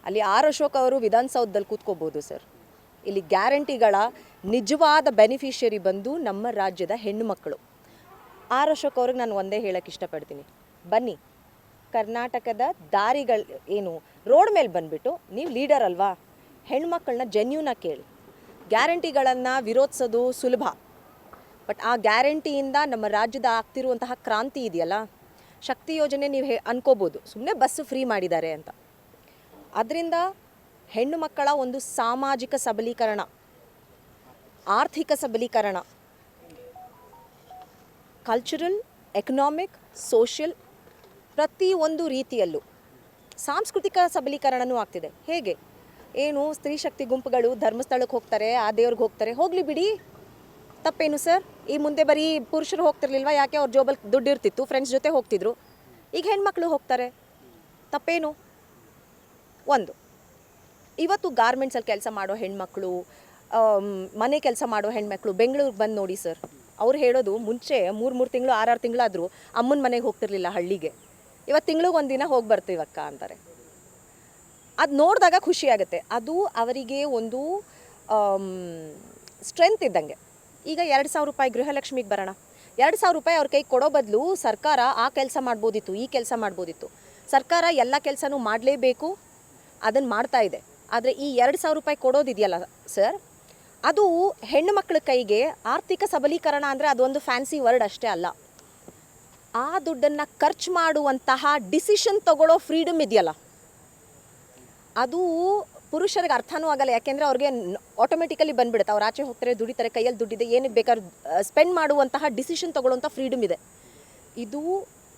ಅಲ್ಲಿ ಆರ್ ಅಶೋಕ್ ಅವರು ವಿಧಾನಸೌಧದಲ್ಲಿ ಕೂತ್ಕೋಬೋದು ಸರ್. ಇಲ್ಲಿ ಗ್ಯಾರಂಟಿಗಳ ನಿಜವಾದ ಬೆನಿಫಿಷಿಯರಿ ಬಂದು ನಮ್ಮ ರಾಜ್ಯದ ಹೆಣ್ಣು ಮಕ್ಕಳು. ಆರ್ ಅಶೋಕ್ ಅವ್ರಿಗೆ ನಾನು ಒಂದೇ ಹೇಳಕ್ಕೆ ಇಷ್ಟಪಡ್ತೀನಿ, ಬನ್ನಿ ಕರ್ನಾಟಕದ ದಾರಿಗಳು ಏನು ರೋಡ್ ಮೇಲೆ ಬಂದುಬಿಟ್ಟು ನೀವು ಲೀಡರ್ ಅಲ್ವಾ, ಹೆಣ್ಮಕ್ಳನ್ನ ಜೆನ್ಯೂನಾಗಿ ಕೇಳಿ. ಗ್ಯಾರಂಟಿಗಳನ್ನು ವಿರೋಧಿಸೋದು ಸುಲಭ, ಬಟ್ ಆ ಗ್ಯಾರಂಟಿಯಿಂದ ನಮ್ಮ ರಾಜ್ಯದ ಆಗ್ತಿರುವಂತಹ ಕ್ರಾಂತಿ ಇದೆಯಲ್ಲ, ಶಕ್ತಿ ಯೋಜನೆ ನೀವು ಅನ್ಕೋಬೋದು ಸುಮ್ಮನೆ ಬಸ್ಸು ಫ್ರೀ ಮಾಡಿದ್ದಾರೆ ಅಂತ. ಅದರಿಂದ ಹೆಣ್ಣು ಮಕ್ಕಳ ಒಂದು ಸಾಮಾಜಿಕ ಸಬಲೀಕರಣ, ಆರ್ಥಿಕ ಸಬಲೀಕರಣ, ಕಲ್ಚರಲ್, ಎಕನಾಮಿಕ್, ಸೋಷಿಯಲ್, ಪ್ರತಿಯೊಂದು ರೀತಿಯಲ್ಲೂ ಸಾಂಸ್ಕೃತಿಕ ಸಬಲೀಕರಣವೂ ಆಗ್ತಿದೆ. ಹೇಗೆ ಏನು ಸ್ತ್ರೀ ಶಕ್ತಿ ಗುಂಪುಗಳು ಧರ್ಮಸ್ಥಳಕ್ಕೆ ಹೋಗ್ತಾರೆ, ಆ ದೇವ್ರಿಗೆ ಹೋಗ್ತಾರೆ, ಹೋಗಲಿ ಬಿಡಿ, ತಪ್ಪೇನು ಸರ್? ಈ ಮುಂದೆ ಬರೀ ಪುರುಷರು ಹೋಗ್ತಿರ್ಲಿಲ್ವ? ಯಾಕೆ ಅವ್ರ ಜೋಬಲ್ಲಿ ದುಡ್ಡು ಇರ್ತಿತ್ತು, ಫ್ರೆಂಡ್ಸ್ ಜೊತೆ ಹೋಗ್ತಿದ್ರು. ಈಗ ಹೆಣ್ಮಕ್ಳು ಹೋಗ್ತಾರೆ, ತಪ್ಪೇನು? ಒಂದು, ಇವತ್ತು ಗಾರ್ಮೆಂಟ್ಸಲ್ಲಿ ಕೆಲಸ ಮಾಡೋ ಹೆಣ್ಮಕ್ಳು, ಮನೆ ಕೆಲಸ ಮಾಡೋ ಹೆಣ್ಮಕ್ಳು ಬೆಂಗಳೂರಿಗೆ ಬಂದು ನೋಡಿ ಸರ್, ಅವ್ರು ಹೇಳೋದು ಮುಂಚೆ 3 ತಿಂಗಳು 6 ತಿಂಗಳಾದರೂ ಅಮ್ಮನ ಮನೆಗೆ ಹೋಗ್ತಿರ್ಲಿಲ್ಲ ಹಳ್ಳಿಗೆ, ಇವತ್ತು ತಿಂಗಳಿಗೆ ಒಂದಿನ ಹೋಗಿ ಬರ್ತೀವಕ್ಕ ಅಂತಾರೆ. ಅದು ನೋಡಿದಾಗ ಖುಷಿಯಾಗುತ್ತೆ. ಅದು ಅವರಿಗೆ ಒಂದು ಸ್ಟ್ರೆಂತ್ ಇದ್ದಂಗೆ. ಈಗ 2,000 ರೂಪಾಯಿ ಗೃಹಲಕ್ಷ್ಮಿಗೆ ಬರೋಣ, 2,000 ರೂಪಾಯಿ ಅವ್ರ ಕೈಗೆ ಕೊಡೋ ಬದಲು ಸರ್ಕಾರ ಆ ಕೆಲಸ ಮಾಡ್ಬೋದಿತ್ತು, ಈ ಕೆಲಸ ಮಾಡ್ಬೋದಿತ್ತು. ಸರ್ಕಾರ ಎಲ್ಲ ಕೆಲಸನೂ ಮಾಡಲೇಬೇಕು, ಅದನ್ನು ಮಾಡ್ತಾ ಇದೆ. ಆದರೆ ಈ 2,000 ರೂಪಾಯಿ ಕೊಡೋದಿದೆಯಲ್ಲ ಸರ್, ಅದು ಹೆಣ್ಣು ಮಕ್ಕಳ ಕೈಗೆ ಆರ್ಥಿಕ ಸಬಲೀಕರಣ ಅಂದರೆ ಅದೊಂದು ಫ್ಯಾನ್ಸಿ ವರ್ಡ್ ಅಷ್ಟೇ ಅಲ್ಲ. ಆ ದುಡ್ಡನ್ನು ಖರ್ಚು ಮಾಡುವಂತಹ ಡಿಸಿಷನ್ ತಗೊಳ್ಳೋ ಫ್ರೀಡಮ್ ಇದೆಯಲ್ಲ, ಅದು ಪುರುಷರಿಗೆ ಅರ್ಥನೂ ಆಗಲ್ಲ. ಯಾಕೆಂದರೆ ಅವ್ರಿಗೆ ಆಟೋಮೆಟಿಕಲಿ ಬಂದುಬಿಡುತ್ತೆ, ಅವ್ರು ಆಚೆ ಹೋಗ್ತಾರೆ, ದುಡಿತಾರೆ, ಕೈಯಲ್ಲಿ ದುಡ್ಡಿದೆ, ಏನಕ್ಕೆ ಬೇಕಾದ್ರೂ ಸ್ಪೆಂಡ್ ಮಾಡುವಂತಹ ಡಿಸಿಷನ್ ತಗೊಳ್ಳುವಂಥ ಫ್ರೀಡಮ್ ಇದೆ. ಇದು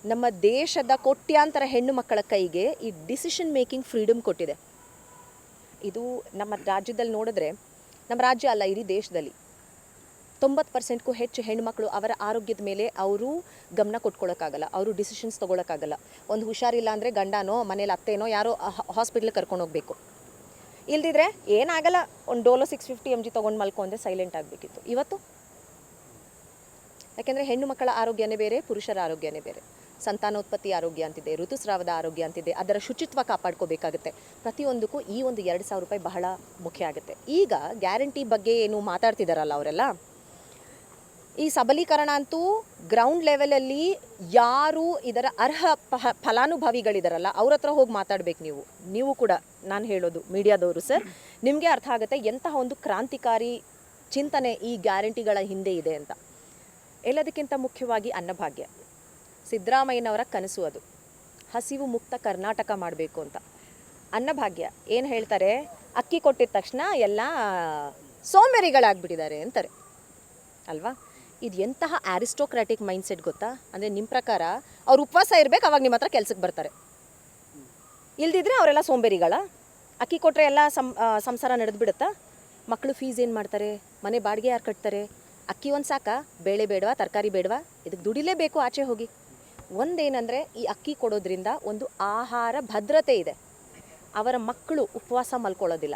ನಮ್ಮ ದೇಶದ ಕೋಟ್ಯಾಂತರ ಹೆಣ್ಣು ಮಕ್ಕಳ ಕೈಗೆ ಈ ಡಿಸಿಷನ್ ಮೇಕಿಂಗ್ ಫ್ರೀಡಮ್ ಕೊಟ್ಟಿದೆ. ಇದು ನಮ್ಮ ರಾಜ್ಯದಲ್ಲಿ ನೋಡಿದ್ರೆ, ನಮ್ಮ ರಾಜ್ಯ ಅಲ್ಲ ಇಡೀ ದೇಶದಲ್ಲಿ 90%ಕ್ಕೂ ಹೆಚ್ಚು ಹೆಣ್ಣುಮಕ್ಕಳು ಅವರ ಆರೋಗ್ಯದ ಮೇಲೆ ಅವರು ಗಮನ ಕೊಟ್ಕೊಳ್ಳೋಕ್ಕಾಗಲ್ಲ, ಅವರು ಡಿಸಿಷನ್ಸ್ ತೊಗೊಳಕ್ಕಾಗಲ್ಲ. ಒಂದು ಹುಷಾರಿಲ್ಲ ಅಂದರೆ ಗಂಡನೋ ಮನೇಲಿ ಅತ್ತೇನೋ ಯಾರೋ ಹಾಸ್ಪಿಟ್ಲಿಗೆ ಕರ್ಕೊಂಡು ಹೋಗಬೇಕು. ಇಲ್ದಿದ್ರೆ ಏನಾಗಲ್ಲ, ಒಂದು ಡೋಲೋ 650 mg ತೊಗೊಂಡು ಮಲ್ಕೊ ಅಂದರೆ ಸೈಲೆಂಟ್ ಆಗಬೇಕಿತ್ತು. ಇವತ್ತು ಯಾಕೆಂದರೆ ಹೆಣ್ಣು ಮಕ್ಕಳ ಆರೋಗ್ಯನೇ ಬೇರೆ, ಪುರುಷರ ಆರೋಗ್ಯನೇ ಬೇರೆ. ಸಂತಾನೋತ್ಪತ್ತಿ ಆರೋಗ್ಯ ಅಂತಿದೆ, ಋತುಸ್ರಾವದ ಆರೋಗ್ಯ ಅಂತಿದೆ, ಅದರ ಶುಚಿತ್ವ ಕಾಪಾಡ್ಕೋಬೇಕಾಗುತ್ತೆ. ಪ್ರತಿಯೊಂದಕ್ಕೂ ಈ ಒಂದು 2,000 ರೂಪಾಯಿ ಬಹಳ ಮುಖ್ಯ ಆಗುತ್ತೆ. ಈಗ ಗ್ಯಾರಂಟಿ ಬಗ್ಗೆ ಏನು ಮಾತಾಡ್ತಿದ್ದಾರಲ್ಲ ಅವರೆಲ್ಲ, ಈ ಸಬಲೀಕರಣ ಅಂತೂ ಗ್ರೌಂಡ್ ಲೆವೆಲಲ್ಲಿ ಯಾರು ಇದರ ಅರ್ಹ ಫಲಾನುಭವಿಗಳಿದಾರಲ್ಲ ಅವ್ರ ಹತ್ರ ಹೋಗಿ ಮಾತಾಡಬೇಕು. ನೀವು ಕೂಡ ನಾನು ಹೇಳೋದು ಮೀಡಿಯಾದವರು ಸರ್, ನಿಮಗೆ ಅರ್ಥ ಆಗುತ್ತೆ ಎಂತಹ ಒಂದು ಕ್ರಾಂತಿಕಾರಿ ಚಿಂತನೆ ಈ ಗ್ಯಾರಂಟಿಗಳ ಹಿಂದೆ ಇದೆ ಅಂತ. ಎಲ್ಲದಕ್ಕಿಂತ ಮುಖ್ಯವಾಗಿ ಅನ್ನಭಾಗ್ಯ, ಸಿದ್ದರಾಮಯ್ಯನವರ ಕನಸು ಅದು, ಹಸಿವು ಮುಕ್ತ ಕರ್ನಾಟಕ ಮಾಡಬೇಕು ಅಂತ. ಅನ್ನಭಾಗ್ಯ ಏನು ಹೇಳ್ತಾರೆ, ಅಕ್ಕಿ ಕೊಟ್ಟಿದ ತಕ್ಷಣ ಎಲ್ಲ ಸೋಂಬೇರಿಗಳಾಗ್ಬಿಟ್ಟಿದ್ದಾರೆ ಅಂತಾರೆ ಅಲ್ವಾ? ಇದು ಎಂತಹ ಆರಿಸ್ಟೋಕ್ರಾಟಿಕ್ ಮೈಂಡ್ಸೆಟ್ ಗೊತ್ತಾ? ಅಂದರೆ ನಿಮ್ಮ ಪ್ರಕಾರ ಅವ್ರು ಉಪವಾಸ ಇರಬೇಕು, ಅವಾಗ ನಿಮ್ಮ ಹತ್ರ ಕೆಲಸಕ್ಕೆ ಬರ್ತಾರೆ, ಇಲ್ದಿದ್ರೆ ಅವರೆಲ್ಲ ಸೋಂಬೇರಿಗಳ? ಅಕ್ಕಿ ಕೊಟ್ಟರೆ ಎಲ್ಲ ಸಂಸಾರ ನಡೆದು ಬಿಡುತ್ತಾ? ಮಕ್ಕಳು ಫೀಸ್ ಏನು ಮಾಡ್ತಾರೆ, ಮನೆ ಬಾಡಿಗೆ ಯಾರು ಕಟ್ತಾರೆ? ಅಕ್ಕಿ ಒಂದು ಸಾಕ, ಬೇಳೆ ಬೇಡವಾ, ತರಕಾರಿ ಬೇಡವಾ? ಇದಕ್ಕೆ ದುಡಿಲೇಬೇಕು ಆಚೆ ಹೋಗಿ. ಒಂದೇನೆಂದರೆ ಈ ಅಕ್ಕಿ ಕೊಡೋದ್ರಿಂದ ಒಂದು ಆಹಾರ ಭದ್ರತೆ ಇದೆ, ಅವರ ಮಕ್ಕಳು ಉಪವಾಸ ಮಲ್ಕೊಳ್ಳೋದಿಲ್ಲ,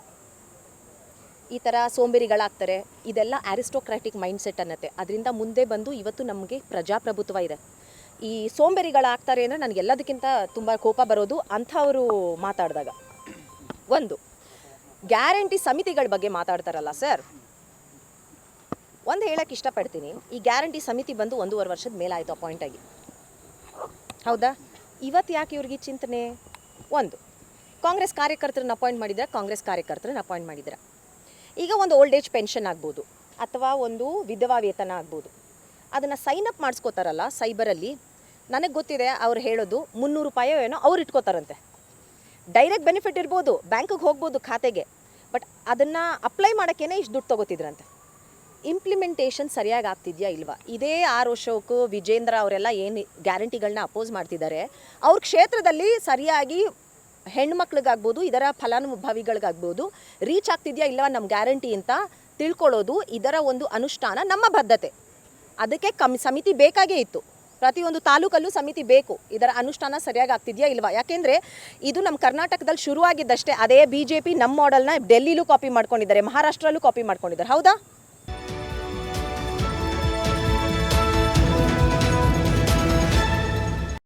ಈ ಥರ ಸೋಂಬೇರಿಗಳಾಗ್ತಾರೆ. ಇದೆಲ್ಲ ಆರಿಸ್ಟೋಕ್ರಾಟಿಕ್ ಮೈಂಡ್ಸೆಟ್ ಅನ್ನತ್ತೆ. ಅದರಿಂದ ಮುಂದೆ ಬಂದು ಇವತ್ತು ನಮಗೆ ಪ್ರಜಾಪ್ರಭುತ್ವ ಇದೆ. ಈ ಸೋಂಬೇರಿಗಳಾಗ್ತಾರೆ ಅಂದರೆ ನನಗೆಲ್ಲದಕ್ಕಿಂತ ತುಂಬ ಕೋಪ ಬರೋದು ಅಂಥವರು ಮಾತಾಡಿದಾಗ. ಒಂದು ಗ್ಯಾರಂಟಿ ಸಮಿತಿಗಳ ಬಗ್ಗೆ ಮಾತಾಡ್ತಾರಲ್ಲ ಸರ್, ಒಂದು ಹೇಳಕ್ಕೆ ಇಷ್ಟಪಡ್ತೀನಿ, ಈ ಗ್ಯಾರಂಟಿ ಸಮಿತಿ ಬಂದು 1.5 ವರ್ಷದ ಮೇಲಾಯಿತು ಅಪಾಯಿಂಟ್ ಆಗಿ, ಹೌದಾ? ಇವತ್ತು ಯಾಕೆ ಇವ್ರಿಗೆ ಚಿಂತನೆ? ಒಂದು, ಕಾಂಗ್ರೆಸ್ ಕಾರ್ಯಕರ್ತರನ್ನ ಅಪಾಯಿಂಟ್ ಮಾಡಿದ್ರೆ, ಕಾಂಗ್ರೆಸ್ ಕಾರ್ಯಕರ್ತರನ್ನ ಅಪಾಯಿಂಟ್ ಮಾಡಿದ್ರೆ, ಈಗ ಒಂದು ಓಲ್ಡ್ ಏಜ್ ಪೆನ್ಷನ್ ಆಗ್ಬೋದು ಅಥವಾ ಒಂದು ವಿಧವಾ ವೇತನ ಆಗ್ಬೋದು, ಅದನ್ನು ಸೈನ್ ಅಪ್ ಮಾಡಿಸ್ಕೋತಾರಲ್ಲ ಸೈಬರಲ್ಲಿ, ನನಗೆ ಗೊತ್ತಿದೆ ಅವ್ರು ಹೇಳೋದು 300 ರೂಪಾಯೋ ಏನೋ ಅವ್ರು ಇಟ್ಕೋತಾರಂತೆ. ಡೈರೆಕ್ಟ್ ಬೆನಿಫಿಟ್ ಇರ್ಬೋದು, ಬ್ಯಾಂಕಿಗೆ ಹೋಗ್ಬೋದು ಖಾತೆಗೆ, ಬಟ್ ಅದನ್ನು ಅಪ್ಲೈ ಮಾಡೋಕ್ಕೇನೆ ಇಷ್ಟು ದುಡ್ಡು ತೊಗೋತಿದ್ರಂತೆ. ಇಂಪ್ಲಿಮೆಂಟೇಷನ್ ಸರಿಯಾಗಿ ಆಗ್ತಿದೆಯಾ ಇಲ್ವಾ? ಇದೇ ಆರ್ ಅಶೋಕ್, ವಿಜೇಂದ್ರ ಅವರೆಲ್ಲ ಏನು ಗ್ಯಾರಂಟಿಗಳನ್ನ ಅಪೋಸ್ ಮಾಡ್ತಿದ್ದಾರೆ, ಅವ್ರ ಕ್ಷೇತ್ರದಲ್ಲಿ ಸರಿಯಾಗಿ ಹೆಣ್ಮಕ್ಳಿಗಾಗ್ಬೋದು, ಇದರ ಫಲಾನುಭವಿಗಳಿಗಾಗ್ಬೋದು ರೀಚ್ ಆಗ್ತಿದೆಯಾ ಇಲ್ಲವಾ ನಮ್ಮ ಗ್ಯಾರಂಟಿ ಅಂತ ತಿಳ್ಕೊಳ್ಳೋದು ಇದರ ಒಂದು ಅನುಷ್ಠಾನ ನಮ್ಮ ಬದ್ಧತೆ. ಅದಕ್ಕೆ ಸಮಿತಿ ಬೇಕಾಗೇ ಇತ್ತು, ಪ್ರತಿಯೊಂದು ತಾಲೂಕಲ್ಲೂ ಸಮಿತಿ ಬೇಕು, ಇದರ ಅನುಷ್ಠಾನ ಸರಿಯಾಗಿ ಆಗ್ತಿದೆಯಾ ಇಲ್ವಾ? ಯಾಕೆಂದರೆ ಇದು ನಮ್ಮ ಕರ್ನಾಟಕದಲ್ಲಿ ಶುರುವಾಗಿದ್ದಷ್ಟೇ, ಅದೇ BJP ನಮ್ಮ ಮಾಡೆಲ್ನ ಡೆಲ್ಲಿಲೂ ಕಾಪಿ ಮಾಡ್ಕೊಂಡಿದ್ದಾರೆ, ಮಹಾರಾಷ್ಟ್ರಲ್ಲೂ ಕಾಪಿ ಮಾಡ್ಕೊಂಡಿದ್ದಾರೆ, ಹೌದಾ?